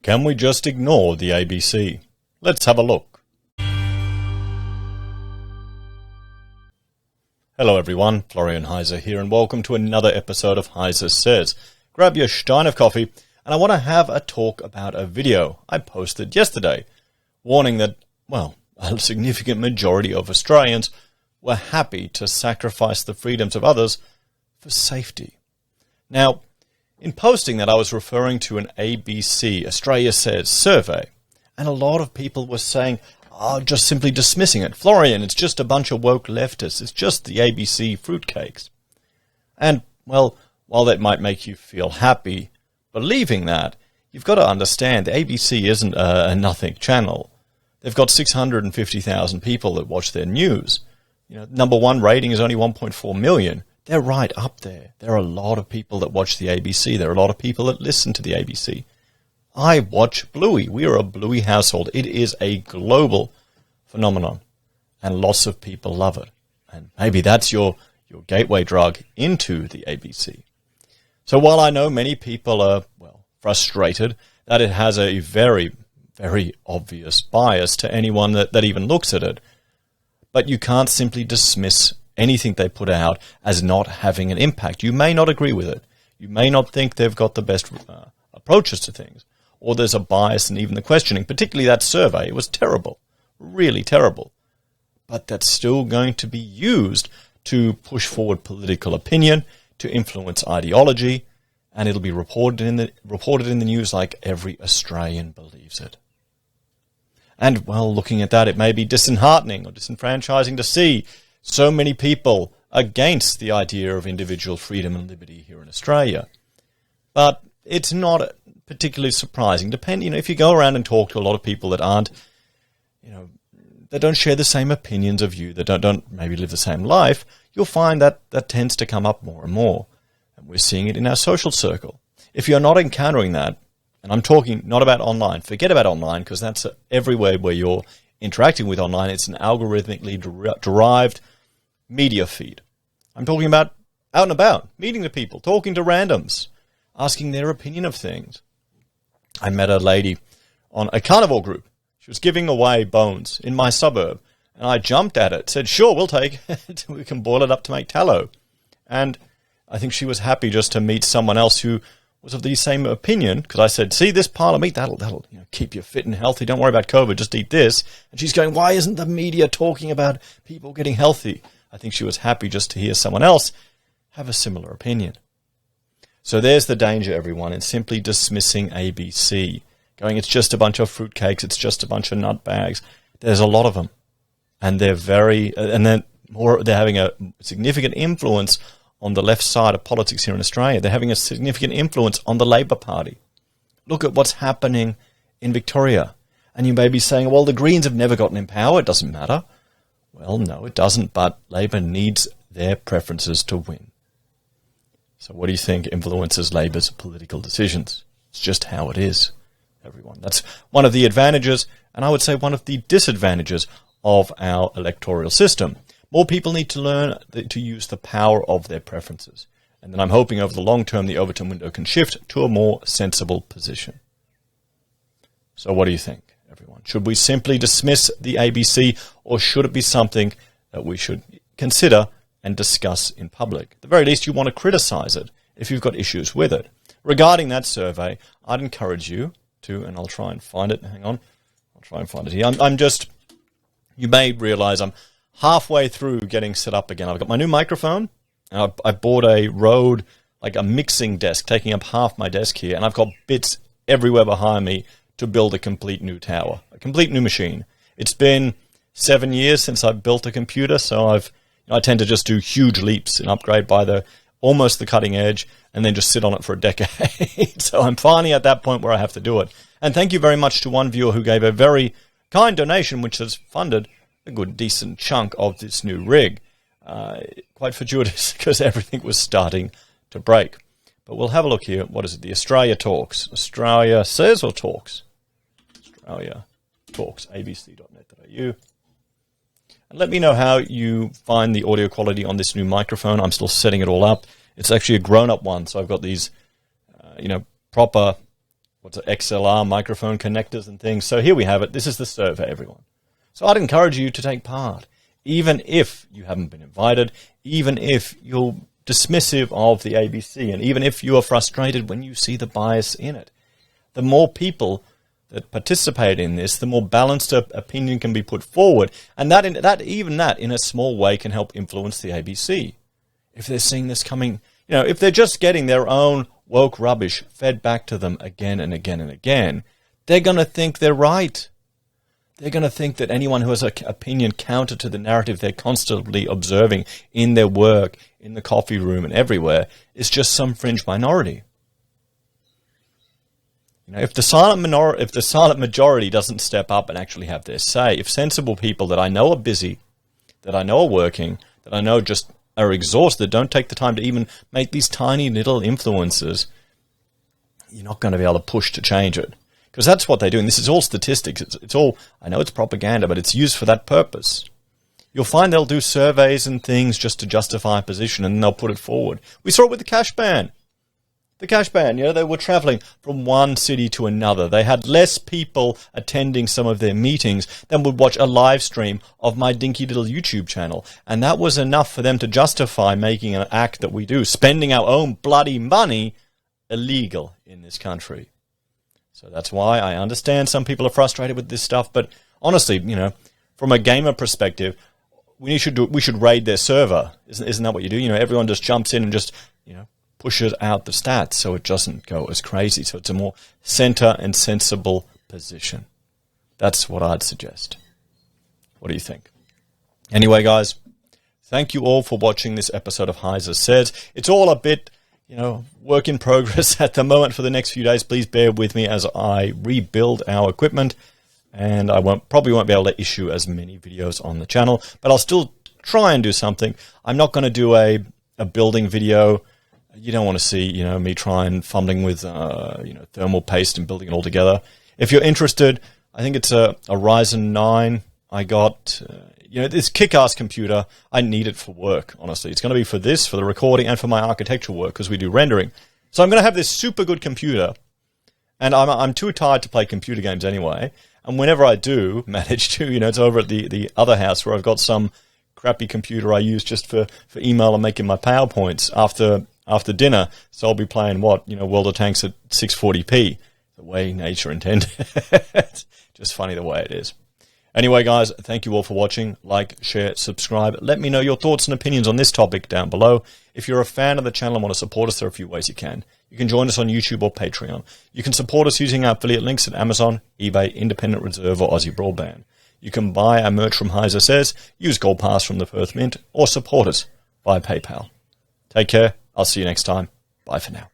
Can we just ignore the ABC? Let's have a look. Hello everyone, Florian.heise here, and welcome to another episode of HeiseSays. Grab your stein of coffee, and I want to have a talk about a video I posted yesterday, warning that, well, a significant majority of Australians were happy to sacrifice the freedoms of others for safety. Now, in posting that, I was referring to an ABC, Australia Says survey, and a lot of people were saying, just simply dismissing it. Florian, it's just a bunch of woke leftists. It's just the ABC fruitcakes. And, well, while that might make you feel happy believing that, you've got to understand the ABC isn't a nothing channel. They've got 650,000 people that watch their news. Number one rating is only 1.4 million. They're right up there. There are a lot of people that watch the ABC. There are a lot of people that listen to the ABC. I watch Bluey. We are a Bluey household. It is a global phenomenon, and lots of people love it. And maybe that's your gateway drug into the ABC. So while I know many people are, frustrated that it has a very, very obvious bias to anyone that even looks at it, but you can't simply dismiss anything they put out as not having an impact. You may not agree with it. You may not think they've got the best approaches to things, or there's a bias in even the questioning, particularly that survey. It was terrible, really terrible. But that's still going to be used to push forward political opinion, to influence ideology, and it'll be reported in the news like every Australian believes it. And, looking at that, it may be disheartening or disenfranchising to see so many people against the idea of individual freedom and liberty here in Australia. But it's not particularly surprising. If you go around and talk to a lot of people that aren't, that don't share the same opinions of you, that don't maybe live the same life, you'll find that tends to come up more and more. And we're seeing it in our social circle. If you're not encountering that, and I'm talking not about online, forget about online, because that's everywhere where you're interacting with online. It's an algorithmically derived media feed. I'm talking about out and about, meeting the people, talking to randoms, asking their opinion of things. I met a lady on a carnivore group. She was giving away bones in my suburb, and I jumped at it, said, sure, we'll take it. We can boil it up to make tallow. And I think she was happy just to meet someone else who was of the same opinion, because I said, see this pile of meat, that'll keep you fit and healthy. Don't worry about COVID, just eat this. And she's going, why isn't the media talking about people getting healthy? I think she was happy just to hear someone else have a similar opinion. So there's the danger, everyone, in simply dismissing ABC, going, it's just a bunch of fruitcakes, it's just a bunch of nut bags. There's a lot of them, and they're having a significant influence on the left side of politics here in Australia. They're having a significant influence on the Labor Party. Look at what's happening in Victoria. And you may be saying, well, the Greens have never gotten in power. It doesn't matter. Well, no, it doesn't, but Labor needs their preferences to win. So what do you think influences Labor's political decisions? It's just how it is, everyone. That's one of the advantages, and I would say one of the disadvantages of our electoral system. More people need to learn to use the power of their preferences. And then I'm hoping over the long term the Overton window can shift to a more sensible position. So what do you think, everyone? Should we simply dismiss the ABC, or should it be something that we should consider and discuss in public? At the very least, you want to criticize it if you've got issues with it. Regarding that survey, I'd encourage you to, and I'll try and find it. Hang on. I'll try and find it here. You may realize I'm halfway through getting set up again. I've got my new microphone, and I bought a Rode, like a mixing desk, taking up half my desk here, and I've got bits everywhere behind me to build a complete new tower, a complete new machine. It's been 7 years since I built a computer, so I tend to just do huge leaps and upgrade by almost the cutting edge, and then just sit on it for a decade. So I'm finally at that point where I have to do it. And thank you very much to one viewer who gave a very kind donation, which has funded a good, decent chunk of this new rig. Quite fortuitous, because everything was starting to break. But we'll have a look here. What is it? The Australia Talks. Australia Says or Talks? Australia Talks, abc.net.au. And let me know how you find the audio quality on this new microphone. I'm still setting it all up. It's actually a grown-up one, so I've got these, proper XLR microphone connectors and things. So here we have it. This is the survey, everyone. So I'd encourage you to take part, even if you haven't been invited, even if you're dismissive of the ABC, and even if you are frustrated when you see the bias in it. The more people that participate in this, the more balanced opinion can be put forward, and even that in a small way can help influence the ABC. If they're seeing this coming, if they're just getting their own woke rubbish fed back to them again and again and again, they're going to think they're right. They're going to think that anyone who has an opinion counter to the narrative they're constantly observing in their work, in the coffee room and everywhere, is just some fringe minority. If the silent majority doesn't step up and actually have their say, if sensible people that I know are busy, that I know are working, that I know just are exhausted, don't take the time to even make these tiny little influences, you're not going to be able to push to change it. Because that's what they're doing. This is all statistics. It's all, I know it's propaganda, but it's used for that purpose. You'll find they'll do surveys and things just to justify a position, and then they'll put it forward. We saw it with the cash ban. The cash ban, they were traveling from one city to another. They had less people attending some of their meetings than would watch a live stream of my dinky little YouTube channel. And that was enough for them to justify making an act that we do, spending our own bloody money, illegal in this country. So that's why I understand some people are frustrated with this stuff. But honestly, from a gamer perspective, we should raid their server. Isn't that what you do? Everyone just jumps in and just, pushes out the stats so it doesn't go as crazy. So it's a more center and sensible position. That's what I'd suggest. What do you think? Anyway, guys, thank you all for watching this episode of Heise Says. It's all a bit, work in progress at the moment for the next few days. Please bear with me as I rebuild our equipment, and I probably won't be able to issue as many videos on the channel, but I'll still try and do something. I'm not going to do a building video. You don't want to see, me trying fumbling with, thermal paste and building it all together. If you're interested, I think it's a Ryzen 9. I got, this kick-ass computer. I need it for work, honestly. It's going to be for this, for the recording, and for my architectural work, because we do rendering. So I'm going to have this super good computer, and I'm too tired to play computer games anyway. And whenever I do manage to, it's over at the other house where I've got some crappy computer I use just for email and making my PowerPoints after dinner. So I'll be playing World of Tanks at 640p, the way nature intended. Just funny the way it is. Anyway, guys, thank you all for watching. Like, share, subscribe. Let me know your thoughts and opinions on this topic down below. If you're a fan of the channel and want to support us, there are a few ways you can. You can join us on YouTube or Patreon. You can support us using our affiliate links at Amazon, eBay, Independent Reserve, or AussieBroadband. You can buy our merch from Heise Says, use Gold Pass from the Perth Mint, or support us via PayPal. Take care. I'll see you next time. Bye for now.